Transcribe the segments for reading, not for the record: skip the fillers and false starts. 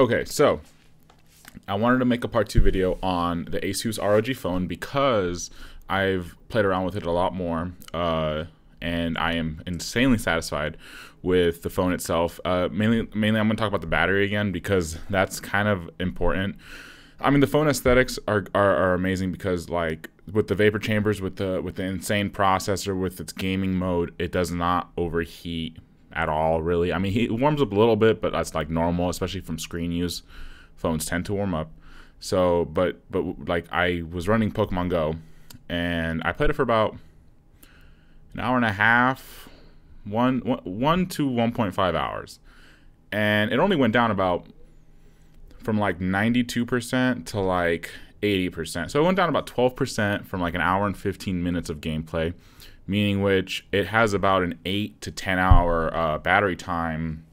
Okay, so I wanted to make a part 2 video on the ASUS ROG phone because I've played around with it a lot more, and I am insanely satisfied with the phone itself. Mainly I'm going to talk about the battery again because that's kind of important. I mean, the phone aesthetics are amazing because, like, with the vapor chambers, with the insane processor, with its gaming mode, it does not overheat at all, really. I mean, it warms up a little bit, but that's like normal, especially from screen use. Phones tend to warm up. So, but like, I was running Pokemon Go, and I played it for about an hour and a half, one to 1.5 hours, and it only went down about from like 92% to like 80%. So it went down about 12% from like an hour and 15 minutes of gameplay, meaning which it has about an 8 to 10 hour battery time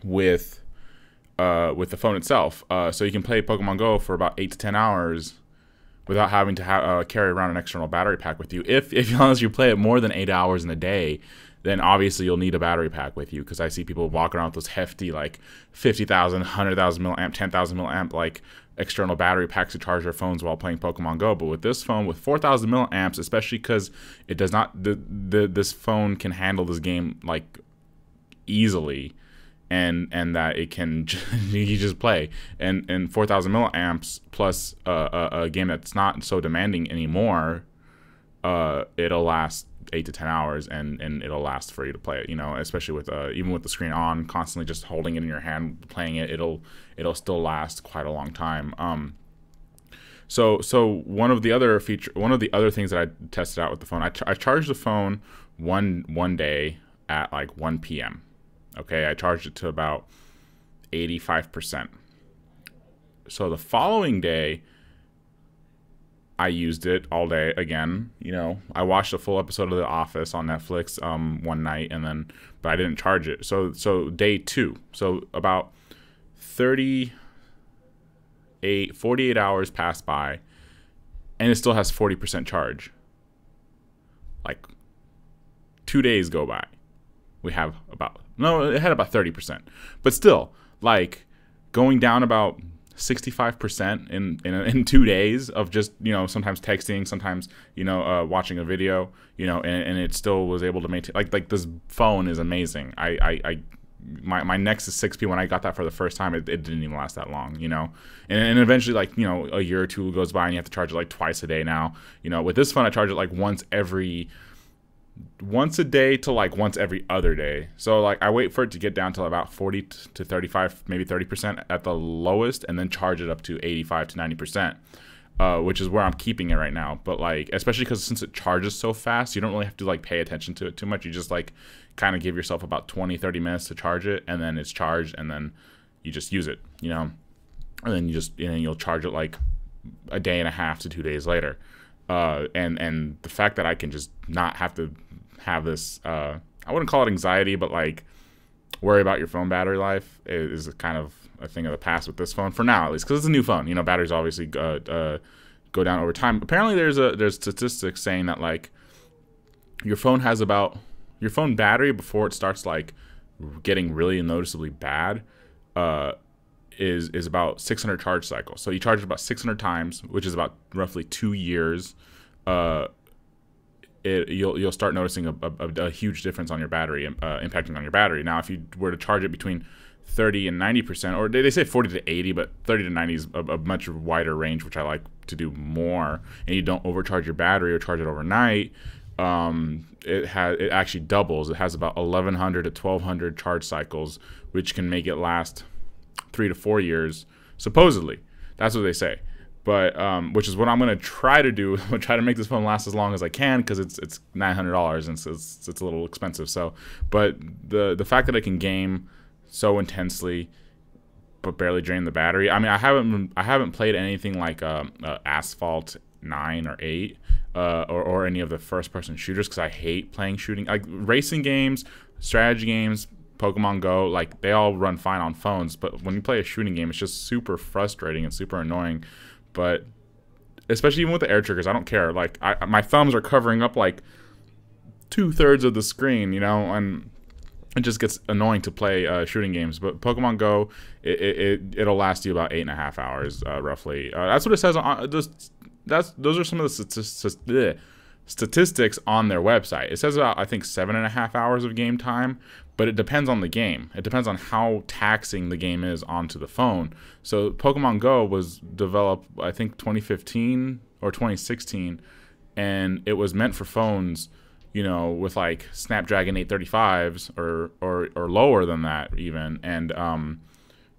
with the phone itself. So you can play Pokemon Go for about 8 to 10 hours without having to carry around an external battery pack with you. If unless you play it more than 8 hours in a day, then obviously you'll need a battery pack with you, because I see people walk around with those hefty, like 50,000, 100,000 milliamp, 10,000 milliamp, like external battery packs to charge their phones while playing Pokemon Go. But with this phone, with 4,000 milliamps, especially because it does not, this phone can handle this game like easily, and that it can you just play, and 4,000 milliamps plus a game that's not so demanding anymore, it'll last 8 to 10 hours, and it'll last for you to play it, you know, especially with even with the screen on, constantly just holding it in your hand, playing it, it'll still last quite a long time. So one of the other things that I tested out with the phone, I charged the phone one day at like 1 p.m. Okay, I charged it to about 85%. So the following day, I used it all day again. You know, I watched a full episode of The Office on Netflix one night, but I didn't charge it. So day 2, so about 48 hours passed by, and it still has 40% charge. Like 2 days go by, we have it had about 30%, but still, like, going down about 65% in 2 days of just, you know, sometimes texting, sometimes, you know, watching a video, you know, and it still was able to maintain, like this phone is amazing. My Nexus 6P, when I got that for the first time, it didn't even last that long, you know, and eventually, like, you know, a year or two goes by and you have to charge it like twice a day now. You know, with this phone, I charge it like once a day to like once every other day. So like I wait for it to get down to about 40 to 35, maybe 30% at the lowest, and then charge it up to 85 to 90%, which is where I'm keeping it right now. But like, especially because since it charges so fast, you don't really have to like pay attention to it too much. You just like kind of give yourself about 20-30 minutes to charge it, and then it's charged, and then you just use it, you know, and then you'll charge it like a day and a half to 2 days later. And the fact that I can just not have to have this, I wouldn't call it anxiety, but like worry about your phone battery life is kind of a thing of the past with this phone, for now at least, because it's a new phone. You know, batteries obviously go down over time. Apparently there's statistics saying that like your phone battery, before it starts like getting really noticeably bad, is about 600 charge cycles. So you charge it about 600 times, which is about roughly 2 years. You'll start noticing a huge difference on your battery, impacting on your battery. Now, if you were to charge it between 30 and 90%, or they say 40 to 80, but 30 to 90 is a much wider range, which I like to do more, and you don't overcharge your battery or charge it overnight, it actually doubles. It has about 1,100 to 1,200 charge cycles, which can make it last 3 to 4 years, supposedly. That's what they say. But which is what I'm gonna try to do. I'm gonna try to make this phone last as long as I can, because it's $900 and it's a little expensive. So, but the fact that I can game so intensely but barely drain the battery. I mean, I haven't played anything like Asphalt 9 or 8 or any of the first-person shooters, because I hate playing shooting, like racing games, strategy games, Pokemon Go, like they all run fine on phones, but when you play a shooting game, it's just super frustrating and super annoying. But especially even with the air triggers, I don't care. Like my thumbs are covering up like 2/3 of the screen, you know, and it just gets annoying to play shooting games. But Pokemon Go, it'll last you about 8.5 hours roughly. That's what it says on those are some of the statistics on their website. It says about, I think, 7.5 hours of game time, but it depends on the game. It depends on how taxing the game is onto the phone. So Pokemon Go was developed, I think, 2015 or 2016, and it was meant for phones, you know, with like Snapdragon 835s or lower than that even, and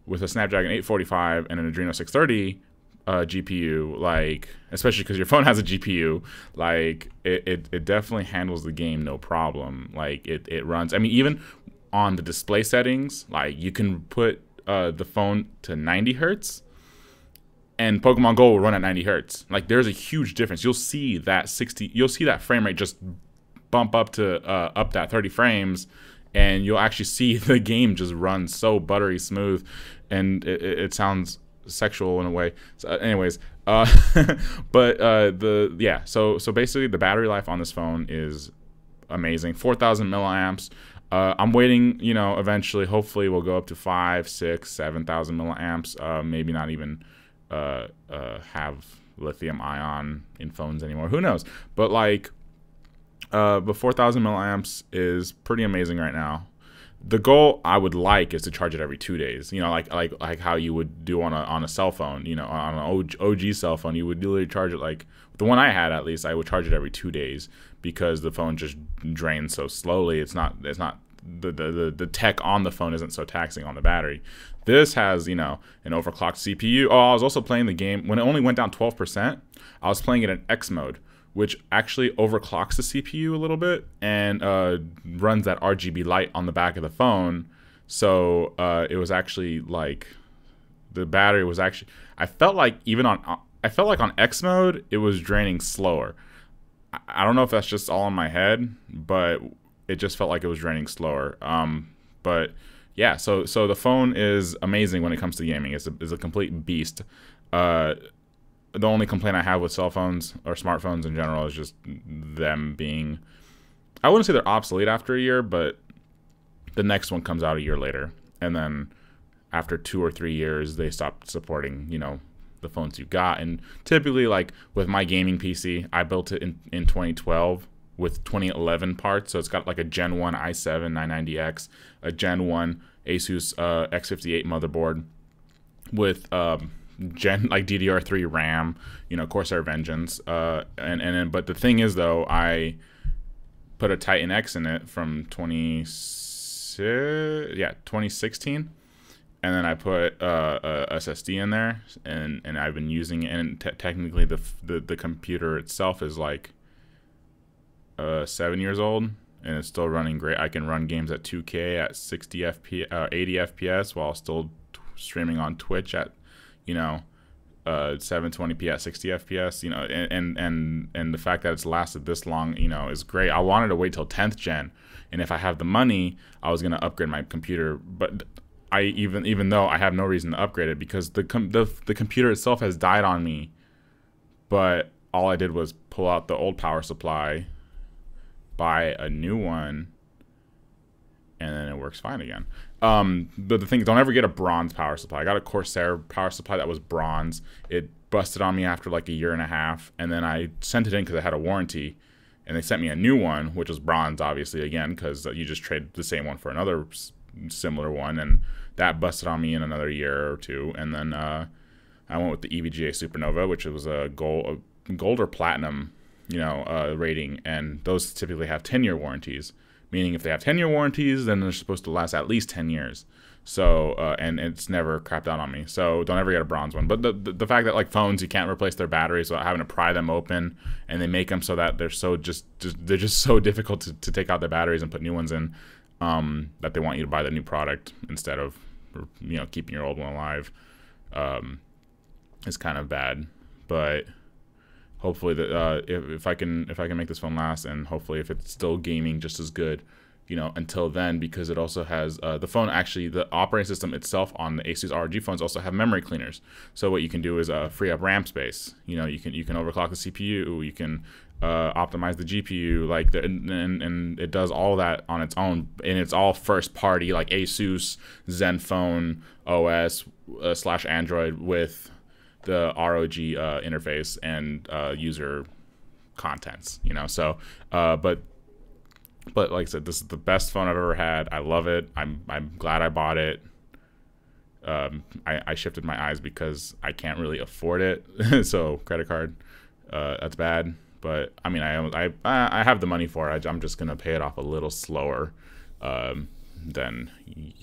with a Snapdragon 845 and an Adreno 630 GPU, like, especially because your phone has a GPU, like it definitely handles the game no problem. Like it runs. I mean, even on the display settings, like you can put the phone to 90 hertz, and Pokemon Go will run at 90 hertz. Like there's a huge difference. You'll see that frame rate just bump up to up that 30 frames, and you'll actually see the game just run so buttery smooth, and it sounds sexual in a way. So anyways, so basically the battery life on this phone is amazing. 4,000 milliamps. I'm waiting, you know, eventually, hopefully we'll go up to 5, 6, 7,000 milliamps. Maybe not even have lithium ion in phones anymore. Who knows? But like, but 4,000 milliamps is pretty amazing right now. The goal I would like is to charge it every 2 days. You know, like how you would do on a cell phone. You know, on an OG cell phone, you would literally charge it, like the one I had at least. I would charge it every 2 days because the phone just drains so slowly. It's not the tech on the phone isn't so taxing on the battery. This has, you know, an overclocked CPU. Oh, I was also playing the game when it only went down 12%. I was playing it in X mode, which actually overclocks the CPU a little bit and runs that RGB light on the back of the phone. So it was actually like the battery was actually, I felt like on X mode it was draining slower. I don't know if that's just all in my head, but it just felt like it was draining slower. But yeah, so the phone is amazing when it comes to gaming. It's a complete beast. The only complaint I have with cell phones or smartphones in general is just them being, I wouldn't say they're obsolete after a year, but the next one comes out a year later. And then after 2 or 3 years, they stop supporting, you know, the phones you got. And typically, like with my gaming PC, I built it in 2012 with 2011 parts. So it's got like a Gen 1 i7 990X, a Gen 1 ASUS X58 motherboard with like DDR3 RAM, you know, Corsair Vengeance, but the thing is though, I put a Titan X in it from 2016, and then I put a SSD in there, and I've been using it, and technically the computer itself is like 7 years old, and it's still running great. I can run games at 2K at 60 FPS, 80 FPS while still streaming on Twitch at, you know, 720p at 60 FPS, you know, and the fact that it's lasted this long, you know, is great. I wanted to wait till 10th gen, and if I have the money, I was gonna upgrade my computer, but I even though I have no reason to upgrade it because the computer itself has died on me, but all I did was pull out the old power supply, buy a new one, and then it works fine again. But the thing is, don't ever get a bronze power supply. I got a Corsair power supply that was bronze. It busted on me after like a year and a half, and then I sent it in because I had a warranty, and they sent me a new one, which was bronze, obviously, again, because you just trade the same one for another similar one, and that busted on me in another year or two. And then I went with the EVGA Supernova, which was a gold or platinum, you know, rating, and those typically have 10-year warranties. Meaning if they have 10-year warranties, then they're supposed to last at least 10 years. So, and it's never crapped out on me. So don't ever get a bronze one. But the fact that like phones, you can't replace their batteries without having to pry them open, and they make them so that they're so they're just so difficult to take out their batteries and put new ones in, that they want you to buy the new product instead of, you know, keeping your old one alive, is kind of bad. But hopefully that if I can make this phone last, and hopefully if it's still gaming just as good, you know, until then, because it also has the phone, actually the operating system itself on the ASUS ROG phones also have memory cleaners. So what you can do is free up RAM space. You know, you can overclock the CPU, you can optimize the GPU, like and it does all that on its own, and it's all first party, like ASUS Zenfone OS / Android with the ROG interface and user contents, you know. So but like I said, this is the best phone I've ever had. I love it. I'm glad I bought it. I shifted my eyes because I can't really afford it. So credit card, that's bad. But I mean, I have the money for it. I'm just gonna pay it off a little slower than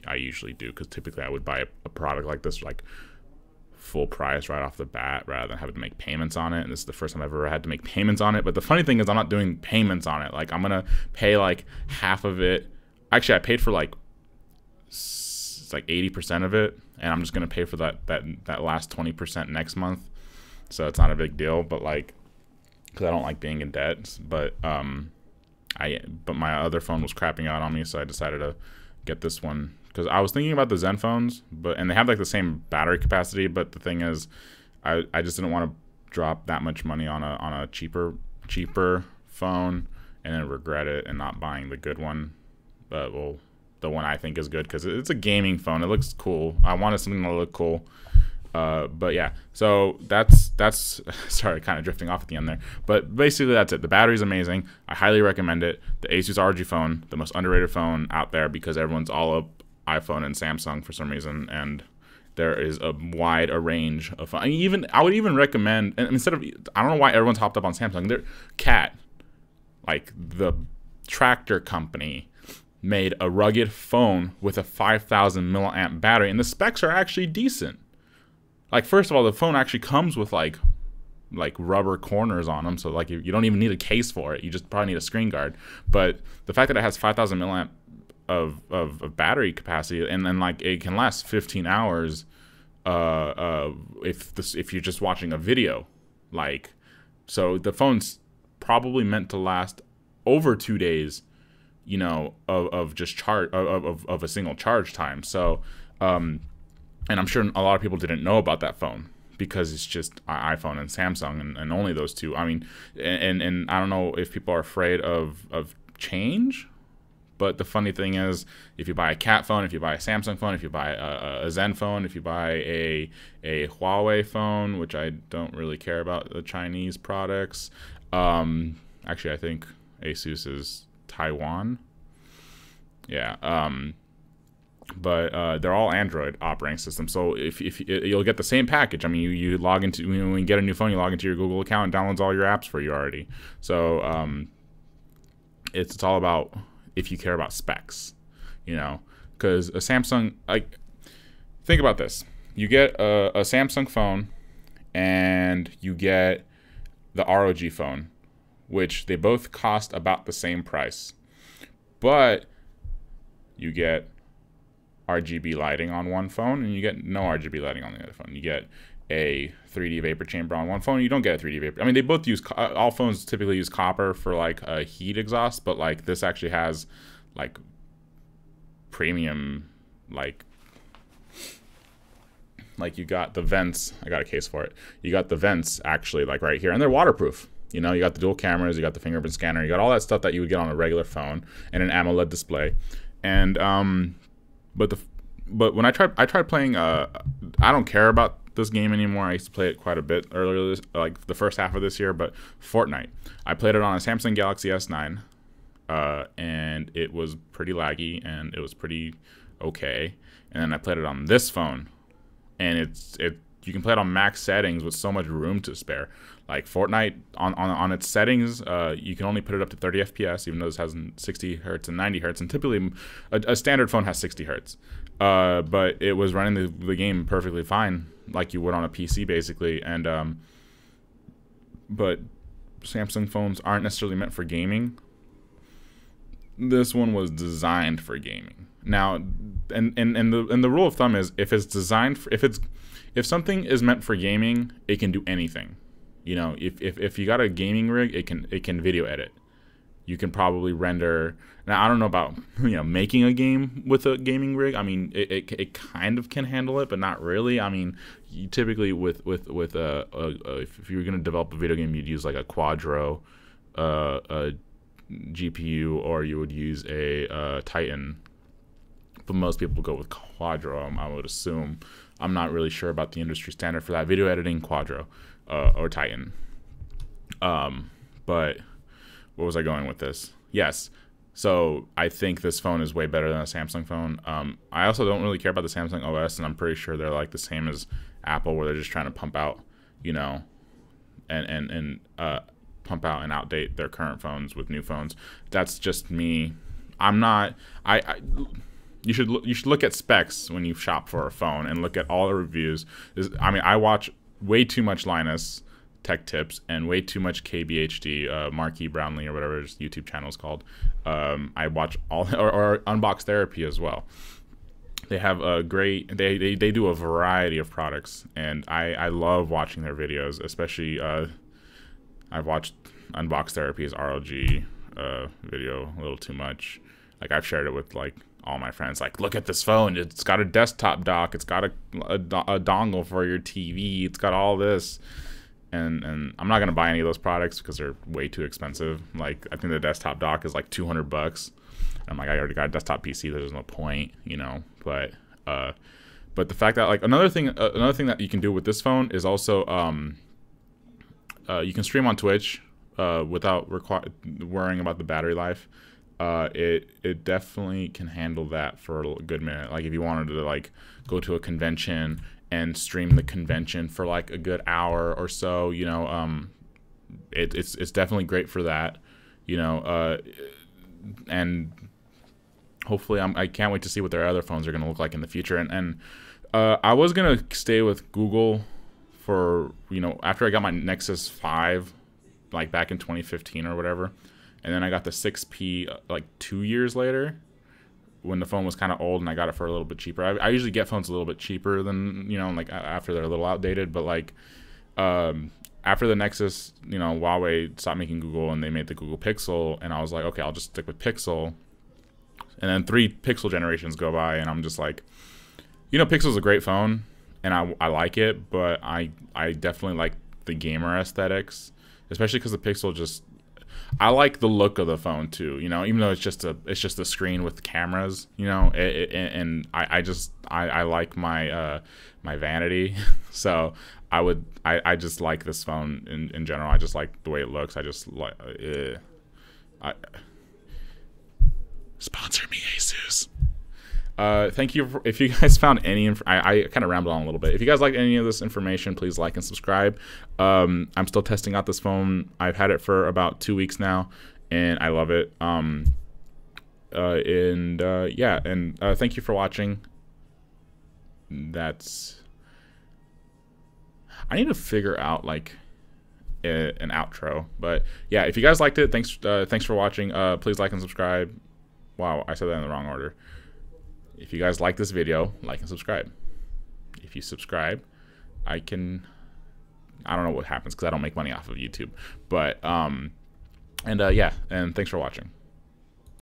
I usually do, because typically I would buy a product like this like full price right off the bat rather than having to make payments on it. And this is the first time I've ever had to make payments on it. But the funny thing is, I'm not doing payments on it. Like, I'm gonna pay like half of it. Actually, I paid for like it's like 80% of it, and I'm just gonna pay for that last 20% next month. So it's not a big deal. But like, because I don't like being in debt. But but my other phone was crapping out on me, so I decided to get this one, because I was thinking about the Zen phones, and they have like the same battery capacity. But the thing is, I just didn't want to drop that much money on a cheaper phone and then regret it and not buying the good one. But well, the one I think is good, because it's a gaming phone. It looks cool. I wanted something to look cool. But yeah, so that's sorry, kind of drifting off at the end there, but basically that's it. The battery's amazing. I highly recommend it. The ASUS ROG phone, the most underrated phone out there, because everyone's all up iPhone and Samsung for some reason, and there is a wide range of phone. I would even recommend, and instead of, I don't know why everyone's hopped up on Samsung. They're Cat, like the tractor company, made a rugged phone with a 5,000 milliamp battery, and the specs are actually decent. Like, first of all, the phone actually comes with like rubber corners on them, so like you don't even need a case for it. You just probably need a screen guard. But the fact that it has 5,000 milliamp of battery capacity, and then like it can last 15 hours if you're just watching a video, like, so the phone's probably meant to last over 2 days, you know, of just charge of a single charge time. So and I'm sure a lot of people didn't know about that phone, because it's just iPhone and Samsung and only those two. I mean, and I don't know if people are afraid of change, but the funny thing is, if you buy a Cat phone, if you buy a Samsung phone, if you buy a Zen phone, if you buy a Huawei phone, which I don't really care about the Chinese products. Actually, I think ASUS is Taiwan. Yeah. But they're all Android operating systems, so if you'll get the same package. I mean, you log into, when you get a new phone, you log into your Google account and downloads all your apps for you already. So it's all about if you care about specs, you know, because a Samsung, like, think about this: you get a Samsung phone and you get the ROG phone, which they both cost about the same price, but you get RGB lighting on one phone and you get no RGB lighting on the other phone. You get a 3D vapor chamber on one phone, you don't get a 3D vapor. I mean, they both use, all phones typically use copper for like a heat exhaust, but like this actually has like premium, like you got the vents. I got a case for it. You got the vents actually like right here, and they're waterproof. You know, you got the dual cameras, you got the fingerprint scanner, you got all that stuff that you would get on a regular phone, and an AMOLED display. And but when I tried playing, I don't care about this game anymore. I used to play it quite a bit earlier, like the first half of this year, but Fortnite. I played it on a Samsung Galaxy S9, and it was pretty laggy, and it was pretty okay. And then I played it on this phone, and you can play it on max settings with so much room to spare. Like Fortnite on its settings, you can only put it up to 30 FPS, even though this has 60 hertz and 90 hertz, and typically a standard phone has 60 hertz. But it was running the game perfectly fine, like you would on a PC basically. And but Samsung phones aren't necessarily meant for gaming. This one was designed for gaming. Now, and the rule of thumb is, if it's designed for, if something is meant for gaming, it can do anything. You know, if you got a gaming rig, it can video edit. You can probably render. Now, I don't know about, you know, making a game with a gaming rig. I mean, it kind of can handle it, but not really. I mean, you typically with if you were going to develop a video game, you'd use like a Quadro a GPU, or you would use a Titan. But most people go with Quadro, I would assume. I'm not really sure about the industry standard for that. Video editing, Quadro, or Titan. But what was I going with this? Yes. So I think this phone is way better than a Samsung phone. I also don't really care about the Samsung OS, and I'm pretty sure they're like the same as Apple, where they're just trying to pump out, you know, and pump out and outdate their current phones with new phones. That's just me. I'm not. You should look at specs when you shop for a phone and look at all the reviews. I mean, I watch way too much Linus Tech Tips and way too much KBHD, Marquis Brownlee, or whatever his YouTube channel is called. I watch all or Unbox Therapy as well. They have a great. They do a variety of products, and I love watching their videos. Especially, I've watched Unbox Therapy's ROG video a little too much. Like, I've shared it with like all my friends. Like, look at this phone. It's got a desktop dock. It's got a dongle for your TV. It's got all this. And I'm not gonna buy any of those products because they're way too expensive. Like, I think the desktop dock is like $200. I'm like, I already got a desktop PC. There's no point, you know. But the fact that, like, another thing that you can do with this phone is also you can stream on Twitch without worrying about the battery life. It definitely can handle that for a good minute. Like, if you wanted to like go to a convention and stream the convention for like a good hour or so, you know, it's definitely great for that, you know, and hopefully I can't wait to see what their other phones are going to look like in the future. And I was going to stay with Google for, you know, after I got my Nexus 5, like back in 2015 or whatever. And then I got the 6P like 2 years later, when the phone was kind of old, and I got it for a little bit cheaper. I usually get phones a little bit cheaper than, you know, like after they're a little outdated. But like after the Nexus, you know, Huawei stopped making Google and they made the Google Pixel, and I was like, okay, I'll just stick with Pixel. And then 3 Pixel generations go by, and I'm just like, you know, Pixel's a great phone, and I like it, but I definitely like the gamer aesthetics, especially because the Pixel just, I like the look of the phone too, you know, even though it's just a screen with cameras, you know, and I like my my vanity, so I just like this phone in general. I just like the way it looks. I just like sponsor me, ASUS. Thank you. If you guys found any, I kind of rambled on a little bit. If you guys like any of this information, please like and subscribe. I'm still testing out this phone. I've had it for about 2 weeks now, and I love it. Yeah, and thank you for watching. I need to figure out like an outro, but yeah, if you guys liked it, thanks for watching. Please like and subscribe. Wow, I said that in the wrong order. If you guys like this video, like and subscribe. If you subscribe, I don't know what happens because I don't make money off of YouTube. But yeah, and thanks for watching.